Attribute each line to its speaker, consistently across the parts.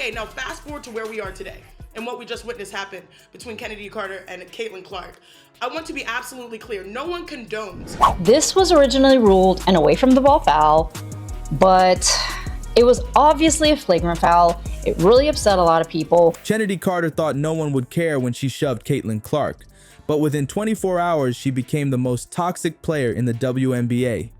Speaker 1: Okay, now fast forward to where we are today and what we just witnessed happen between Chennedy Carter and Caitlin Clark. I want to be absolutely clear. No one condones.
Speaker 2: This was originally ruled an away from the ball foul, but it was obviously a flagrant foul. It really upset a lot of people.
Speaker 3: Chennedy Carter thought no one would care when she shoved Caitlin Clark, but within 24 hours, she became the most toxic player in the WNBA.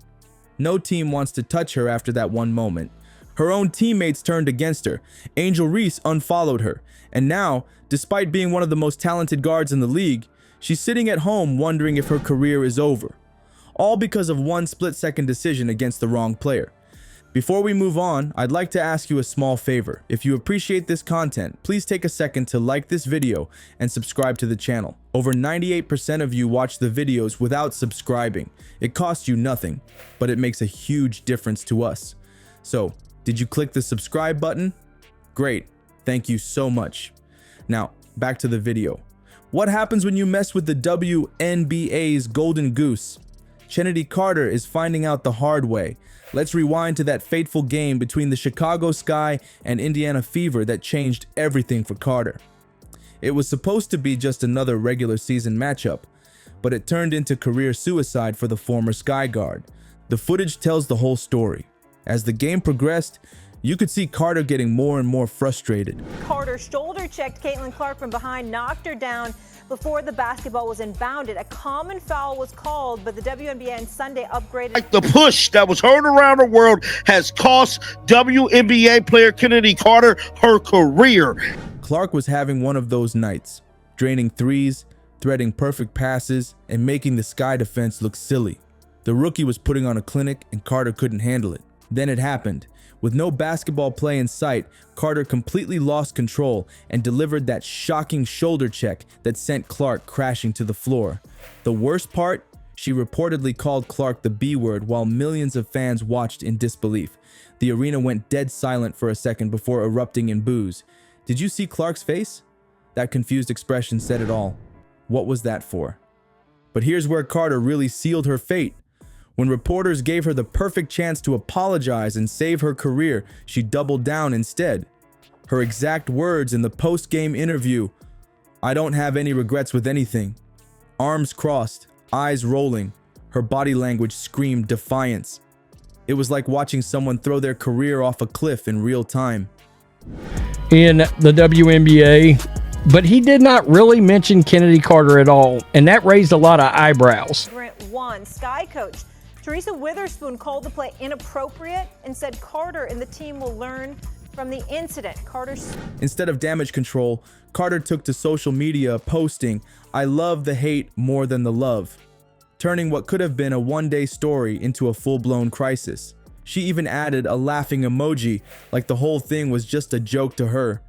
Speaker 3: No team wants to touch her after that one moment. Her own teammates turned against her. Angel Reese unfollowed her. And now, despite being one of the most talented guards in the league, she's sitting at home wondering if her career is over. All because of one split-second decision against the wrong player. Before we move on, I'd like to ask you a small favor. If you appreciate this content, please take a second to like this video and subscribe to the channel. Over 98% of you watch the videos without subscribing. It costs you nothing, but it makes a huge difference to us. So, did you click the subscribe button? Great, thank you so much. Now, back to the video. What happens when you mess with the WNBA's golden goose? Chennedy Carter is finding out the hard way. Let's rewind to that fateful game between the Chicago Sky and Indiana Fever that changed everything for Carter. It was supposed to be just another regular season matchup, but it turned into career suicide for the former Sky guard. The footage tells the whole story. As the game progressed, you could see Carter getting more and more frustrated.
Speaker 4: Carter shoulder checked Caitlin Clark from behind, knocked her down before the basketball was inbounded. A common foul was called, but the WNBA on Sunday upgraded.
Speaker 5: Like the push that was heard around the world has cost WNBA player Chennedy Carter her career.
Speaker 3: Clark was having one of those nights, draining threes, threading perfect passes, and making the Sky defense look silly. The rookie was putting on a clinic, and Carter couldn't handle it. Then it happened. With no basketball play in sight, Carter completely lost control and delivered that shocking shoulder check that sent Clark crashing to the floor. The worst part? She reportedly called Clark the B word while millions of fans watched in disbelief. The arena went dead silent for a second before erupting in boos. Did you see Clark's face? That confused expression said it all. What was that for? But here's where Carter really sealed her fate. When reporters gave her the perfect chance to apologize and save her career, she doubled down instead. Her exact words in the post-game interview, "I don't have any regrets with anything." Arms crossed, eyes rolling, her body language screamed defiance. It was like watching someone throw their career off a cliff in real time.
Speaker 6: In the WNBA, but he did not really mention Chennedy Carter at all, and that raised a lot of eyebrows.
Speaker 4: Sky coach Teresa Witherspoon called the play inappropriate and said Carter and the team will learn from the incident.
Speaker 3: Instead of damage control, Carter took to social media posting, "I love the hate more than the love," turning what could have been a one-day story into a full-blown crisis. She even added a laughing emoji, like the whole thing was just a joke to her.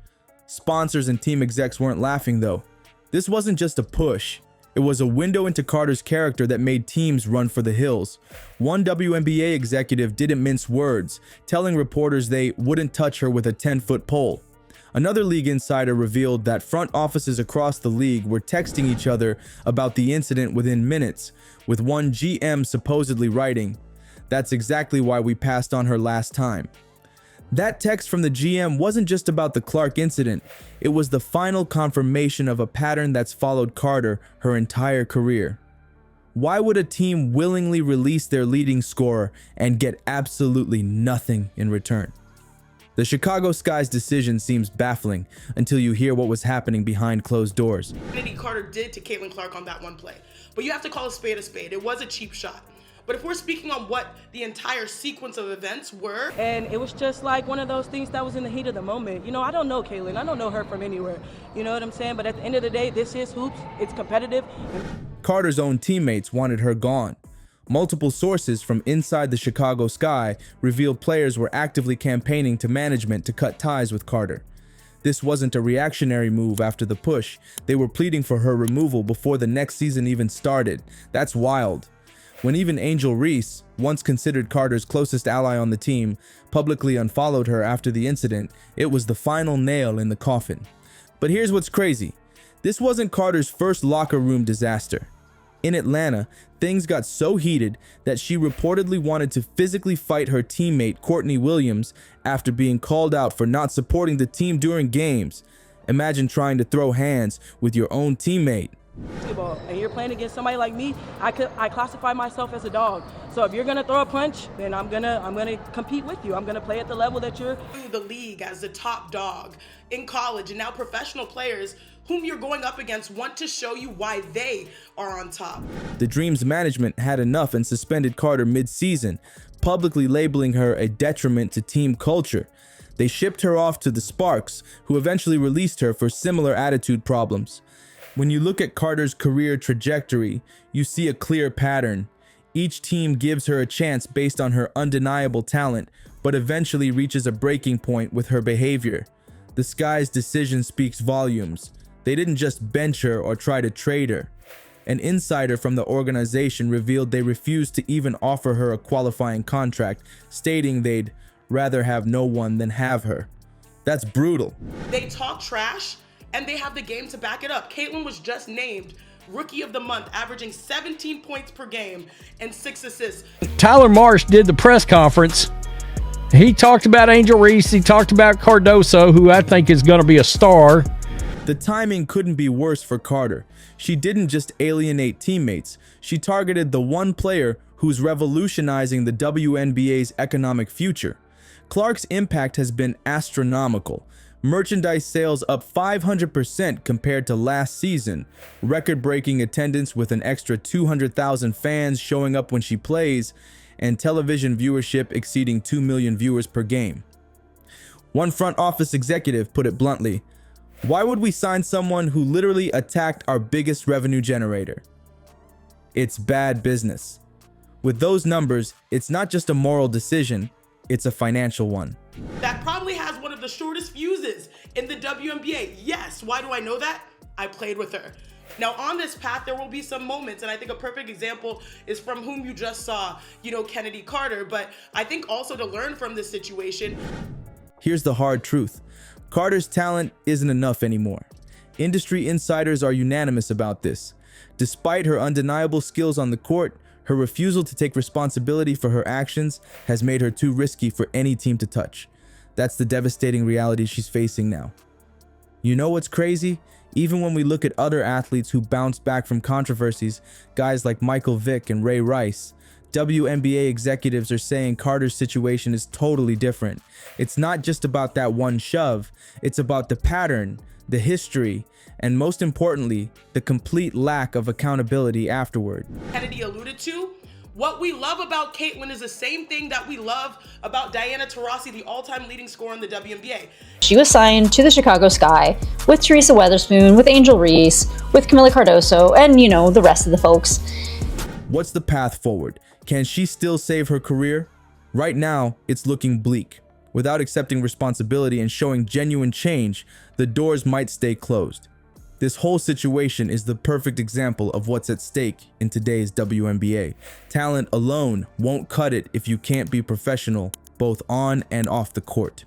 Speaker 3: Sponsors and team execs weren't laughing though. This wasn't just a push. It was a window into Carter's character that made teams run for the hills. One WNBA executive didn't mince words, telling reporters they wouldn't touch her with a 10-foot pole. Another league insider revealed that front offices across the league were texting each other about the incident within minutes, with one GM supposedly writing, "That's exactly why we passed on her last time." That text from the GM wasn't just about the Clark incident, it was the final confirmation of a pattern that's followed Carter her entire career. Why would a team willingly release their leading scorer and get absolutely nothing in return? The Chicago Sky's decision seems baffling until you hear what was happening behind closed doors.
Speaker 1: Chennedy Carter did to Caitlin Clark on that one play, but you have to call a spade a spade. It was a cheap shot. But if we're speaking on what the entire sequence of events were.
Speaker 7: And it was just like one of those things that was in the heat of the moment. You know, I don't know Caitlin. I don't know her from anywhere. You know what I'm saying? But at the end of the day, this is hoops. It's competitive.
Speaker 3: Carter's own teammates wanted her gone. Multiple sources from inside the Chicago Sky revealed players were actively campaigning to management to cut ties with Carter. This wasn't a reactionary move after the push. They were pleading for her removal before the next season even started. That's wild. When even Angel Reese, once considered Carter's closest ally on the team, publicly unfollowed her after the incident, it was the final nail in the coffin. But here's what's crazy. This wasn't Carter's first locker room disaster. In Atlanta, things got so heated that she reportedly wanted to physically fight her teammate Courtney Williams after being called out for not supporting the team during games. Imagine trying to throw hands with your own teammate.
Speaker 7: Basketball, and you're playing against somebody like me, I classify myself as a dog. So if you're gonna throw a punch, then I'm gonna compete with you. I'm gonna play at the level that you're.
Speaker 1: The league as the top dog in college, and now professional players whom you're going up against want to show you why they are on top.
Speaker 3: The Dream's management had enough and suspended Carter mid-season, publicly labeling her a detriment to team culture. They shipped her off to the Sparks, who eventually released her for similar attitude problems. When you look at Carter's career trajectory, you see a clear pattern. Each team gives her a chance based on her undeniable talent, but eventually reaches a breaking point with her behavior. The Sky's decision speaks volumes. They didn't just bench her or try to trade her. An insider from the organization revealed they refused to even offer her a qualifying contract, stating they'd rather have no one than have her. That's brutal.
Speaker 1: They talk trash, and they have the game to back it up. Caitlin was just named Rookie of the Month, averaging 17 points per game and 6 assists.
Speaker 6: Tyler Marsh did the press conference. He talked about Angel Reese. He talked about Cardoso, who I think is going to be a star.
Speaker 3: The timing couldn't be worse for Carter. She didn't just alienate teammates. She targeted the one player who's revolutionizing the WNBA's economic future. Clark's impact has been astronomical. Merchandise sales up 500% compared to last season. Record-breaking attendance with an extra 200,000 fans showing up when she plays, and television viewership exceeding 2 million viewers per game. One front office executive put it bluntly, "Why would we sign someone who literally attacked our biggest revenue generator? It's bad business." With those numbers, it's not just a moral decision, it's a financial one.
Speaker 1: That probably has one of the shortest fuses in the WNBA. Yes, why do I know that? I played with her. Now on this path, there will be some moments, and I think a perfect example is from whom you just saw, Chennedy Carter, but I think also to learn from this situation.
Speaker 3: Here's the hard truth. Carter's talent isn't enough anymore. Industry insiders are unanimous about this. Despite her undeniable skills on the court, her refusal to take responsibility for her actions has made her too risky for any team to touch. That's the devastating reality she's facing now. You know what's crazy? Even when we look at other athletes who bounced back from controversies, guys like Michael Vick and Ray Rice, WNBA executives are saying Carter's situation is totally different. It's not just about that one shove, it's about the pattern, the history, and most importantly, the complete lack of accountability afterward.
Speaker 1: Kennedy alluded to, what we love about Caitlin is the same thing that we love about Diana Taurasi, the all-time leading scorer in the WNBA.
Speaker 2: She was signed to the Chicago Sky with Teresa Weatherspoon, with Angel Reese, with Camila Cardoso, and the rest of the folks.
Speaker 3: What's the path forward? Can she still save her career? Right now, it's looking bleak. Without accepting responsibility and showing genuine change, the doors might stay closed. This whole situation is the perfect example of what's at stake in today's WNBA. Talent alone won't cut it if you can't be professional, both on and off the court.